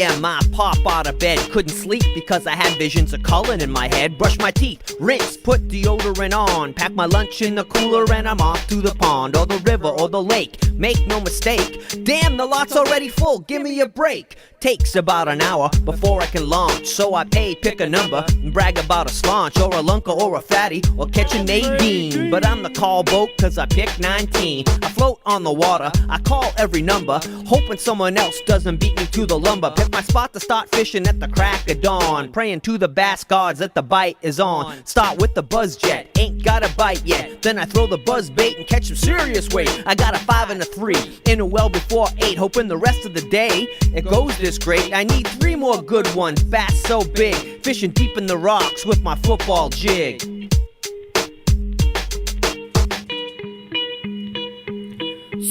a.m. I pop out of bed. Couldn't sleep because I had visions of color in my head. Brush my teeth, rinse, put deodorant on. Pack my lunch in the cooler and I'm off to the pond or the river or the lake. Make no mistake, damn, the lot's already full, give me a break. Takes about an hour before I can launch, so I pick a number and brag about a slaunch or a lunker or a fatty or catch a Nadine. But I'm the call boat cause I picked 19. I float on the water, I call every number, hoping someone else doesn't beat me to the lumber. Pick my spot to start fishing at the crack of dawn, praying to the bass gods that the bite is on. Start with the buzz jet, ain't got a bite yet. Then I throw the buzz bait and catch some serious weight. I got a 5 and a 3, in a well before 8, hoping the rest of the day it goes this great. I need 3 more good ones, fast so big, fishing deep in the rocks with my football jig.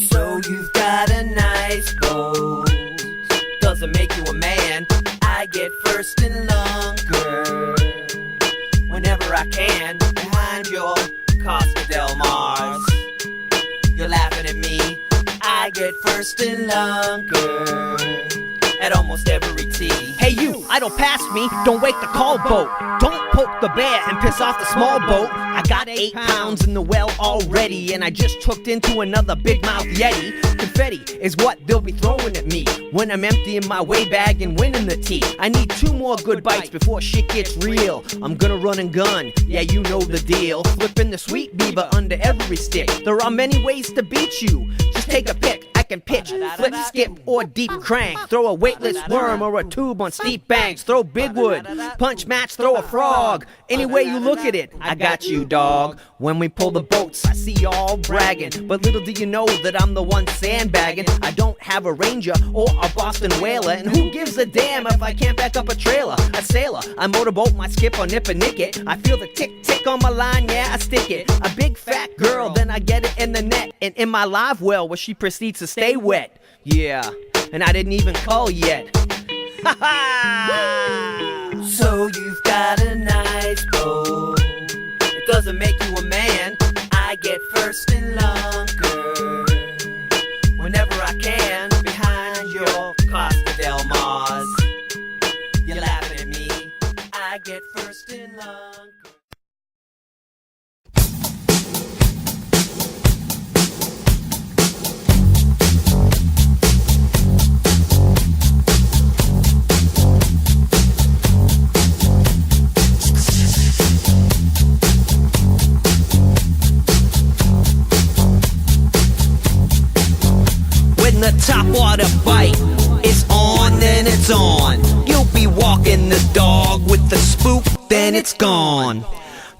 So you've got a nice boat, doesn't make you a man. I get first in lunker whenever I can, behind your Costa Del Mars. You're laughing at me, I get first in lunker at almost every tee. Hey you, idle past me, don't wake the call boat. Don't poke the bear and piss off the small boat. I got 8 pounds in the well already, and I just hooked into another big mouth yeti. Confetti is what they'll be throwing at me when I'm emptying my weigh bag and winning the tea. I need 2 more good bites before shit gets real. I'm gonna run and gun, yeah you know the deal. Flipping the sweet beaver under every stick. There are many ways to beat you, just take a pick. I can pitch, flip, skip, or deep crank. Throw a weightless worm or a tube on steep banks. Throw big wood, punch match, throw a frog. Any way you look at it, I got you, dog. When we pull the boats, I see y'all bragging, but little do you know that I'm the one sandbagging. I don't have a Ranger or a Boston Whaler, and who gives a damn if I can't back up a trailer? A sailor, I motorboat my skip or nip and nick it. I feel the tick tick on my line, yeah I stick it. A big fat girl, then I get it in the net and in my live well where she proceeds to stay wet. Yeah, and I didn't even call yet. Ha ha! So you've got a nice boat, it doesn't make you a man. I get first in lunker whenever I can, behind your Costa Del Mars. You're laughing at me, I get first in lunker. The top water bite is on, then it's on. You'll be walking the dog with the spook, then it's gone.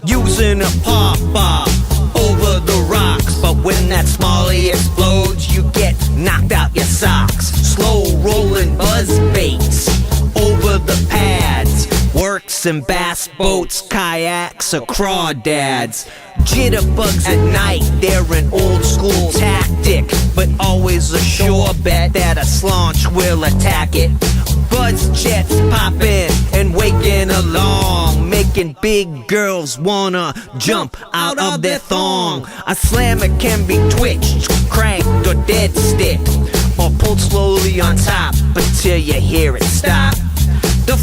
Using a pop-up over the rocks, but when that smallie explodes, you get knocked out your socks. Slow rolling buzz baits over the pads, works in bass boats, kayaks, or crawdads. Jitterbugs at night, they're an old school tactic, but always a sure bet that a slaunch will attack it. Buzz jets popping and waking along, making big girls wanna jump out of their thong. A slammer can be twitched, cranked, or dead stick, or pulled slowly on top until you hear it stop. The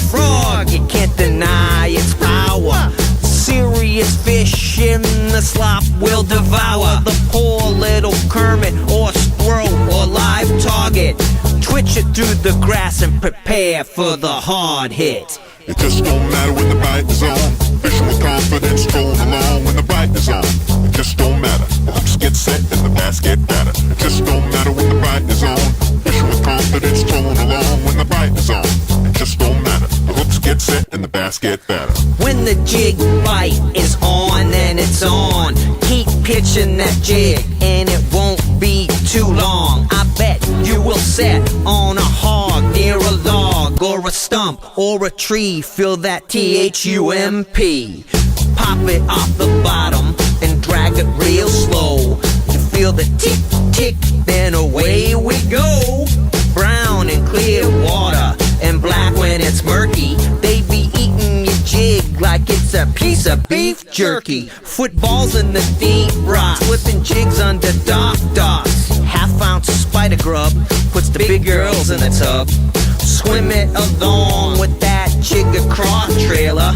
frog, you can't deny its power. Serious fish in the slop will devour the poor little Kermit or squirrel or live target. Twitch it through the grass and prepare for the hard hit. It just don't matter when the bite is on. Fishing with confidence, strolling along when the bite is on. It just don't matter. The hooks get set and the bass get fatter. It just don't matter when the bite is on. Fishing with confidence, strolling along when the bite is on. It just don't matter. The hooks get set and the bass get fatter. When the jig bite is on, then it's on. Keep pitching that jig and it won't be too long. I bet you will set on a hog near a log or a stump or a tree. Feel that T-H-U-M-P. Pop it off the bottom and drag it real slow. You feel the tick tick, then away we go. Brown and clear water and black when it's murky. They be eating your jig like it's a piece of beef jerky. Footballs in the deep rocks, flipping jigs under dock docks. Half-ounce spider grub puts the big girls in the tub. Swim it along with that jigger cross trailer,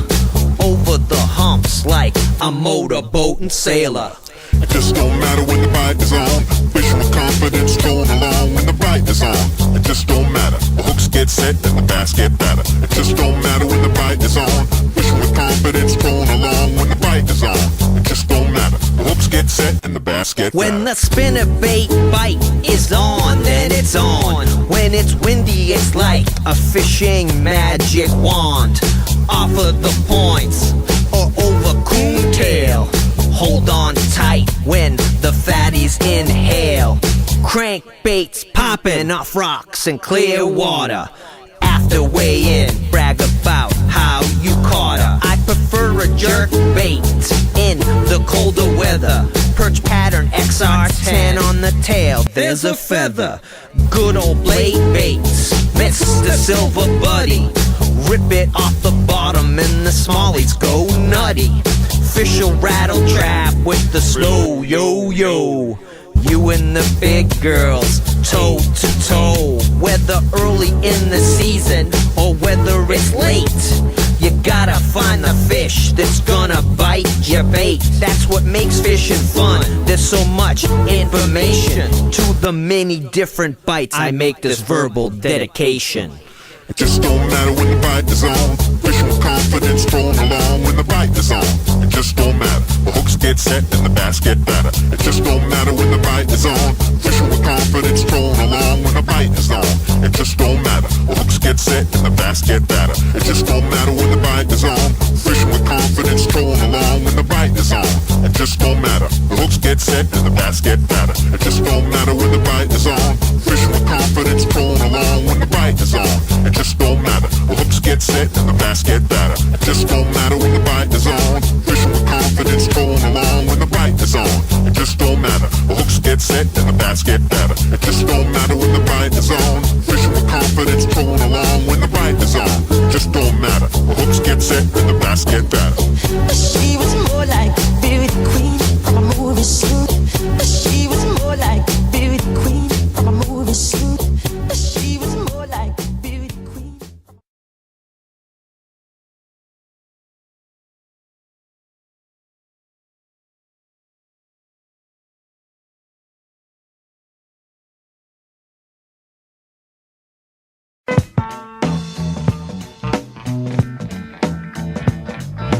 over the humps like a motorboating sailor. It just don't matter when the bite is on. Fishing with confidence, strolling along when the bite is on. It just don't matter. The hooks get set and the bass get better. It just don't matter when the bite is on. Fishing with confidence, strolling along when the bite is on. It just don't matter. The hooks get set and the bass get better. When the spinnerbait bite is on, then it's on. When it's windy, it's like a fishing magic wand. Off of the points or over coontail. Hold on tight when the fatties inhale. Crankbaits popping off rocks in clear water. After weigh in, brag about how you caught her. I prefer a jerk bait in the colder weather. Perch pattern XR10 on the tail, there's a feather. Good old blade baits, Mr. Silver Buddy. Rip it off the bottom and the smallies go nutty. Fish will rattle trap with the slow yo-yo. You and the big girls, toe to toe. Whether early in the season or whether it's late, you gotta find the fish that's gonna bite your bait. That's what makes fishing fun. There's so much information to the many different bites. I make this verbal dedication. It just don't matter when the bite is on. Fishing with confidence, strolling along when the bite is on. It just don't matter. The hooks get set and the bass get better. It just don't matter when the bite is on. Fishing with confidence, strolling along when the bite is on. It just don't matter. The hooks get set and the bass get better. It just don't matter when the bite is on. Fishing with confidence, strolling along when the bite is on. It just don't matter. The hooks get set and the bass get better. It just don't matter when the bite is on. Fishing with confidence, strolling along when the bite is on. It just don't matter. The hooks get set and the bass get better. It just don't matter when the bite is on. Fishing with confidence, strolling along when the bite is on. It just don't matter. The hooks get set and the bass get better. It just don't matter when the bite is on. Fishing with confidence, strolling along when the bite is on. It just don't matter. The hooks get set and the bass get better. She was more like a beauty queen from a movie scene. She was more like a beauty queen from a movie scene. She was more like a beauty queen.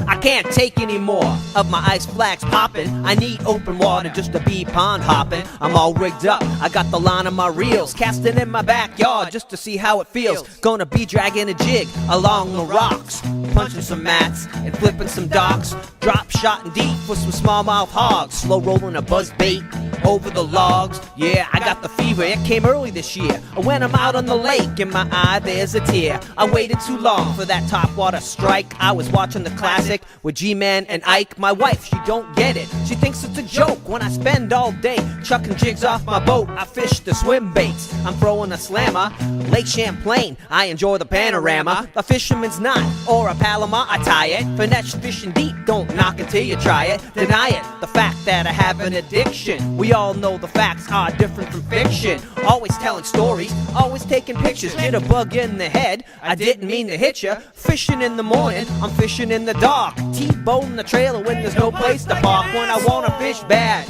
I can't take any more of my ice flags popping. I need open water just to be pond hopping. I'm all rigged up, I got the line on my reels, casting in my backyard just to see how it feels. Gonna be dragging a jig along the rocks, punching some mats and flipping some docks. Drop shotting deep for some smallmouth hogs, slow rolling a buzz bait over the logs. Yeah, I got the fever, it came early this year. When I'm out on the lake, in my eye there's a tear. I waited too long for that topwater strike. I was watching the classic with G-Man and Ike. My wife, she don't get it, she thinks it's a joke. When I spend all day chucking jigs off my boat, I fish the swim baits, I'm throwing a slammer. Lake Champlain, I enjoy the panorama. A fisherman's knot or a palomar, I tie it. Finesse fishing deep, don't knock until you try it. Deny it, the fact that I have an addiction. We all know the facts are different from fiction. Always telling stories, always taking pictures. Get a bug in the head, I didn't mean to hit ya. Fishing in the morning, I'm fishing in the dark. T-bone the trailer when there's no place to park. When I wanna fish bad,